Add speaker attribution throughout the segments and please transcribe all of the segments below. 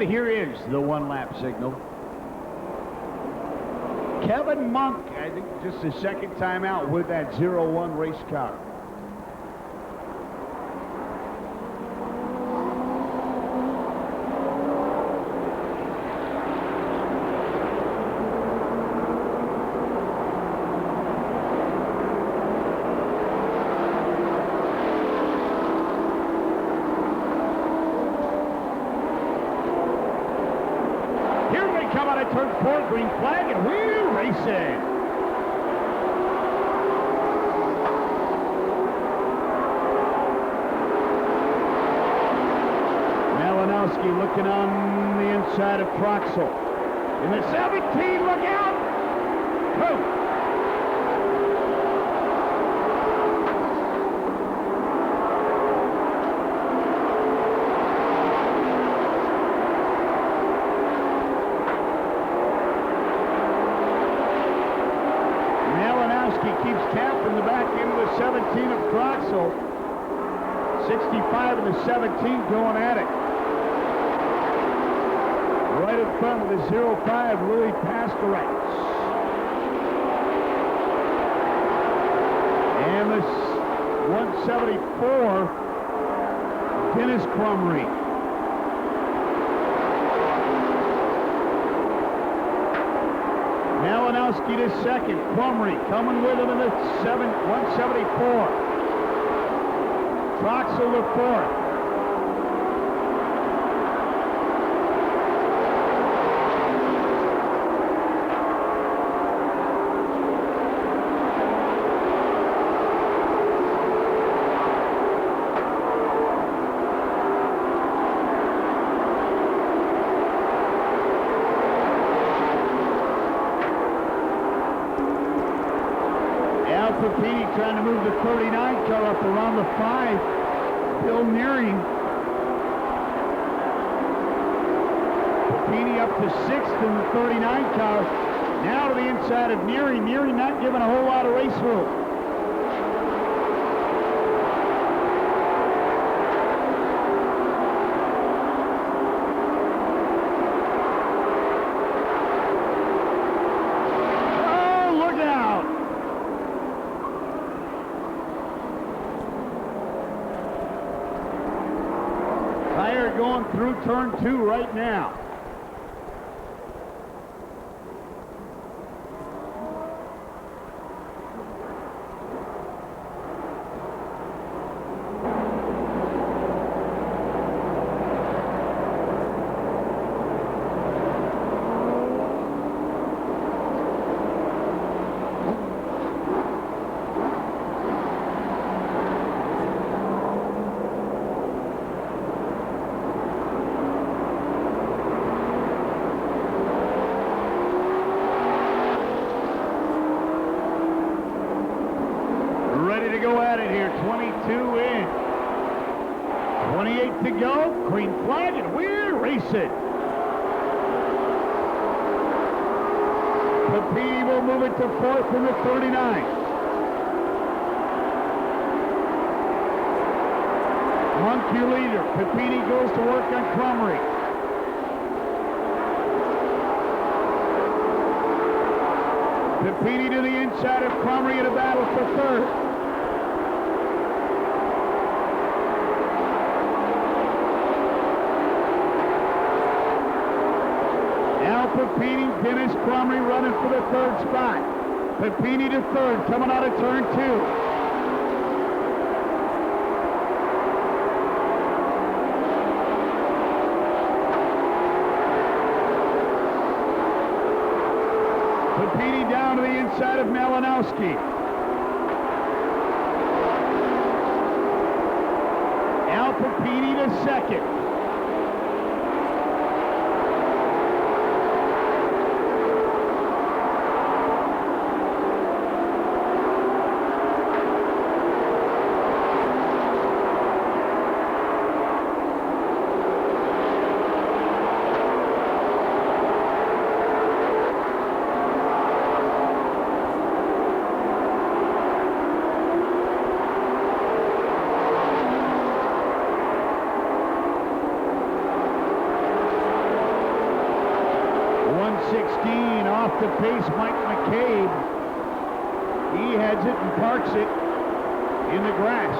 Speaker 1: And here is the one-lap signal. Kevin Monk, I think just his second time out with that 0-1 race car. come out of turn 4, green flag, and we're racing. Malinowski looking on the inside of Troxel. In the 17, look out! Coach. Keeps tapping the back end of the 17 of Troxel. 65 and the 17 going at it. Right in front of the 05, Louis Pastoretz. And the 174, Dennis Crumry. Malinowski to second. Crumry coming with him in the 174. Troxel to fourth. Papini trying to move the 39 car up around the 5. Bill Nearing. Papini up to 6th in the 39 car. Now to the inside of Nearing. Nearing not giving a whole lot of race room. Going through turn 2 right now. Go at it here, 22 in. 28 to go, green flag, and we're racing. Papini will move it to 4th in the 39. Monk, your leader. Papini goes to work on Crumry. Papini to the inside of Crumry in a battle for 3rd. Papini, Dennis Crumry running for the 3rd spot. Papini to 3rd, coming out of turn 2. Papini down to the inside of Malinowski. Al Papini to 2nd. Off the pace, Mike McCabe. He heads it and parks it in the grass.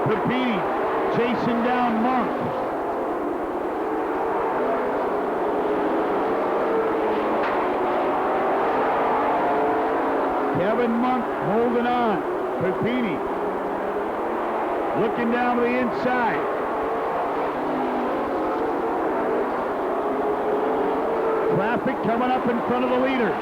Speaker 1: Papini chasing down Monk. Kevin Monk holding on. Papini looking down to the inside. Traffic coming up in front of the leaders.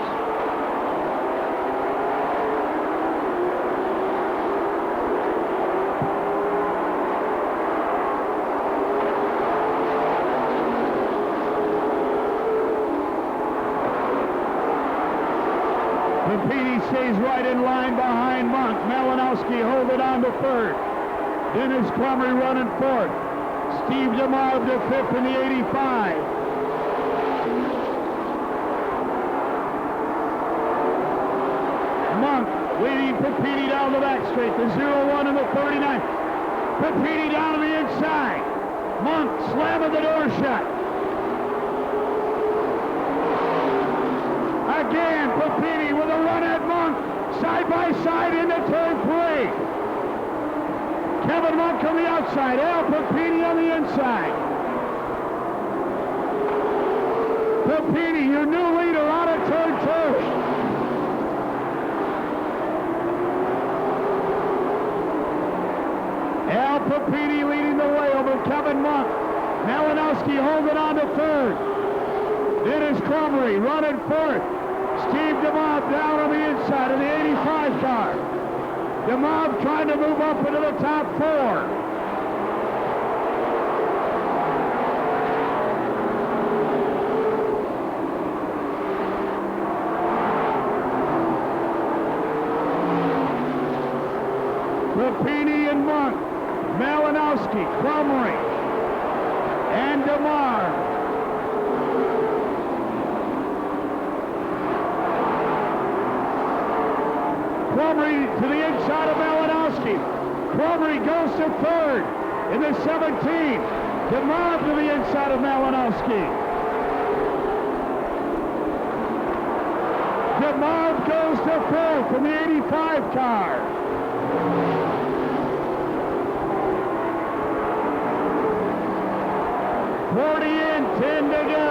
Speaker 1: Papini stays right in line behind Monk. Malinowski holding on to third. Dennis Crumry running fourth. Steve DeMarv to fifth in the 85. Monk leading Papini down the back straight. The 0-1 and the 39. Papini down to the inside. Monk slamming the door shut. Again, Papini with a run at Monk. Side by side into turn 3. Kevin Monk on the outside. Al Papini on the inside. Papini, your new leader, out of turn 2. Al Papini leading the way over Kevin Monk. Malinowski holding on to third. Dennis Crumry running fourth. Steve DeMarv down on the inside of the 85 car. DeMarv trying to move up into the top 4. Papini and Monk, Malinowski, Crumry, and DeMarv. Crumry to the inside of Malinowski. Crumry goes to third in the 17. DeMarv to the inside of Malinowski. DeMarv goes to fourth in the 85 car. "40 in, 10 to go."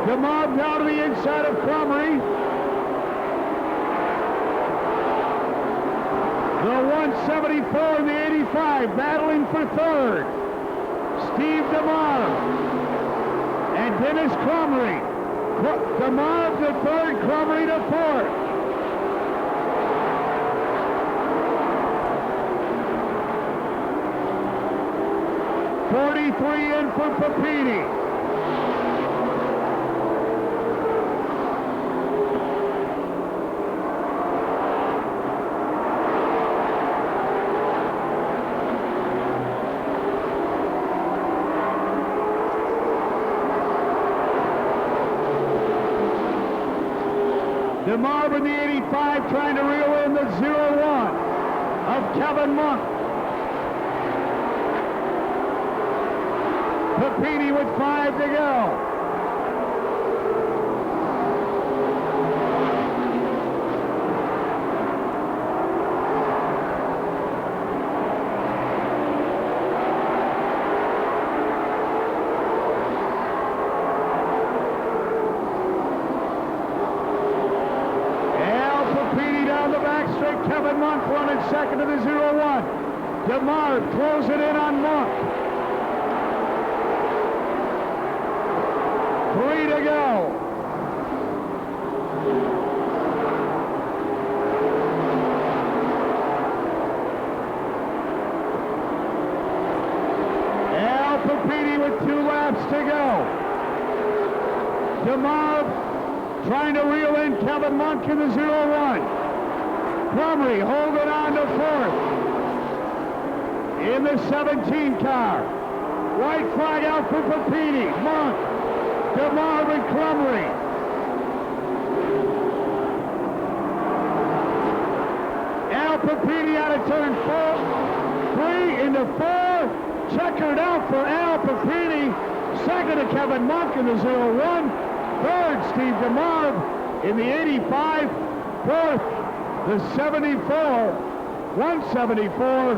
Speaker 1: DeMarv down to the inside of Crumry. The 174 and the 85 battling for third. Steve DeMarv and Dennis Crumry. DeMarv to third, Crumry to fourth. "43 in for Papini. DeMarv in the 85 trying to reel in the 0-1 of Kevin Monk. Papini with 5 to go. Kevin Monk running second to the 0-1. DeMarv throws it in on Monk. 3 to go. Al Papini with 2 laps to go. DeMarv trying to reel in Kevin Monk in the 0-1. Crumry holding on to fourth in the 17 car. White flag out for Papini. Monk, DeMarv, and Crumry. Al Papini out of turn 3 into 4. Checkered out for Al Papini. Second to Kevin Monk in the 0-1. Third, Steve DeMarv in the 85. Fourth, the 74 174.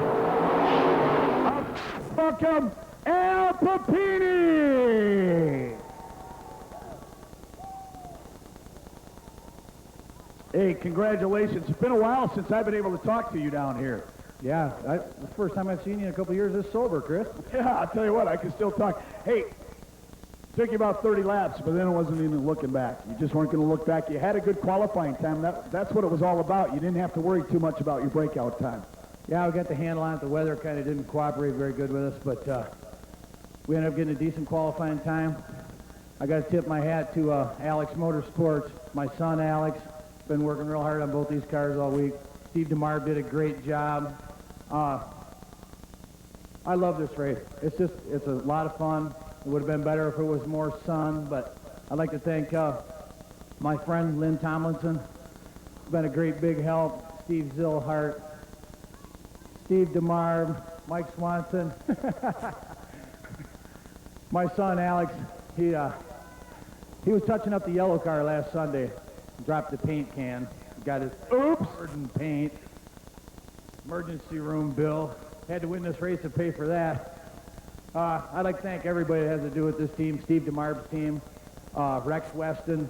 Speaker 1: Welcome, Al Papini. Hey, congratulations. It's been a while since I've been able to talk to you down here.
Speaker 2: Yeah, the first time I've seen you in a couple of years this sober, Chris.
Speaker 1: Yeah, I'll tell you what, I can still talk. Hey, took you about 30 laps, but then it wasn't even looking back. You just weren't going to look back. You had a good qualifying time. That's what it was all about. You didn't have to worry too much about your breakout time.
Speaker 2: Yeah, we got the handle on it. The weather kind of didn't cooperate very good with us, but we ended up getting a decent qualifying time. I got to tip my hat to Alex Motorsports. My son, Alex, been working real hard on both these cars all week. Steve DeMar did a great job. I love this race. It's a lot of fun. It would have been better if it was more sun, but I'd like to thank my friend Lynn Tomlinson. It's been a great big help. Steve Zillhart, Steve DeMar, Mike Swanson. My son Alex, he was touching up the yellow car last Sunday. Dropped the paint can. Got his burden paint. Emergency room bill. Had to win this race to pay for that. I'd like to thank everybody that has to do with this team. Steve DeMar's team. Rex Weston,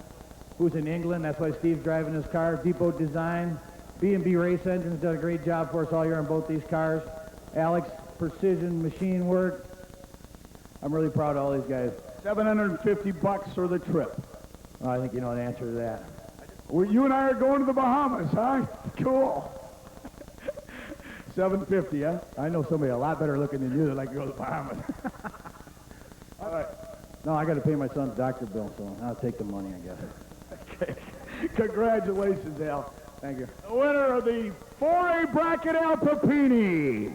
Speaker 2: who's in England. That's why Steve's driving his car. Depot Design. B&B Race Engines done a great job for us all year on both these cars. Alex, Precision Machine Work. I'm really proud of all these guys.
Speaker 1: $750 for the trip.
Speaker 2: I think you know the answer to that.
Speaker 1: Well, you and I are going to the Bahamas, huh? Cool. $750, huh?
Speaker 2: I know somebody a lot better looking than you that like to go to the Bahamas.
Speaker 1: All right.
Speaker 2: No, I got to pay my son's doctor bill, so I'll take the money, I guess.
Speaker 1: Okay. Congratulations, Al.
Speaker 2: Thank you.
Speaker 1: The winner of the 4A bracket, Al Papini.